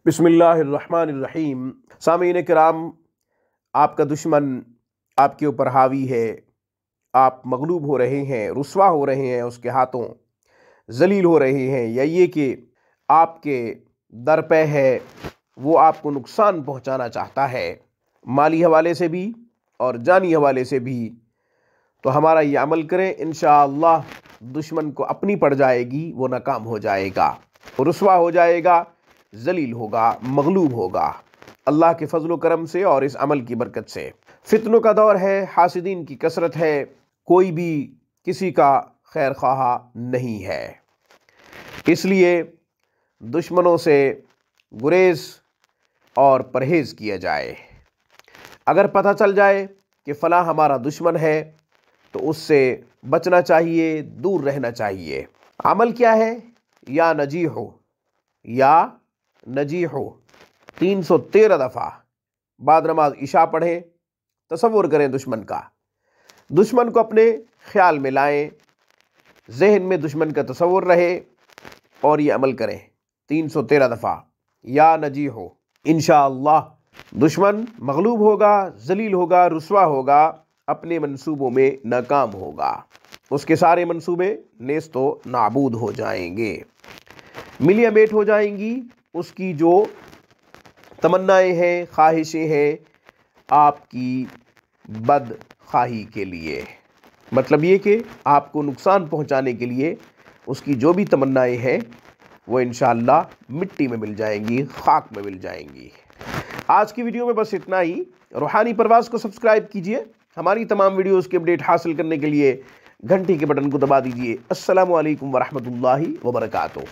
बिस्मिल्लाहिर्रहमानिर्रहीम। सामीन किराम, आपका दुश्मन आपके ऊपर हावी है, आप मगलूब हो रहे हैं, रुस्वा हो रहे हैं, उसके हाथों जलील हो रहे हैं, या ये कि आपके दर पे है, वो आपको नुकसान पहुंचाना चाहता है माली हवाले से भी और जानी हवाले से भी, तो हमारा ये अमल करें, इंशाअल्लाह दुश्मन को अपनी पड़ जाएगी, वो नाकाम हो जाएगा, रुस्वा हो जाएगा, जलील होगा, मगलूब होगा अल्लाह के फजल व करम से और इस अमल की बरकत से। फितनों का दौर है, हासिदीन की कसरत है, कोई भी किसी का खैर ख्वाहा नहीं है, इसलिए दुश्मनों से गुरेज और परहेज़ किया जाए। अगर पता चल जाए कि फ़लाँ हमारा दुश्मन है तो उससे बचना चाहिए, दूर रहना चाहिए। अमल क्या है? या नजी हो, या नजी हो 313 दफ़ा बाद नमाज इशा पढ़ें, तसव्वुर करें दुश्मन का, दुश्मन को अपने ख्याल में लाएं, जहन में दुश्मन का तसव्वुर रहे और ये अमल करें 313 दफ़ा या नजी हो। इंशाअल्लाह दुश्मन मगलूब होगा, जलील होगा, रुस्वा होगा, अपने मंसूबों में नाकाम होगा, उसके सारे मंसूबे नेस्तो नाबूद हो जाएंगे, मिलिया मेट हो जाएंगी। उसकी जो तमन्नाएं हैं, ख्वाहिशें हैं आपकी बद ख्वाही के लिए, मतलब ये कि आपको नुकसान पहुंचाने के लिए उसकी जो भी तमन्नाएं हैं वो इंशाअल्लाह मिट्टी में मिल जाएंगी, खाक में मिल जाएंगी। आज की वीडियो में बस इतना ही। रूहानी परवाज़ को सब्सक्राइब कीजिए, हमारी तमाम वीडियोज़ की अपडेट हासिल करने के लिए घंटी के बटन को दबा दीजिए। अस्सलामु अलैकुम वरहमतुल्लाहि वबरकातुहू।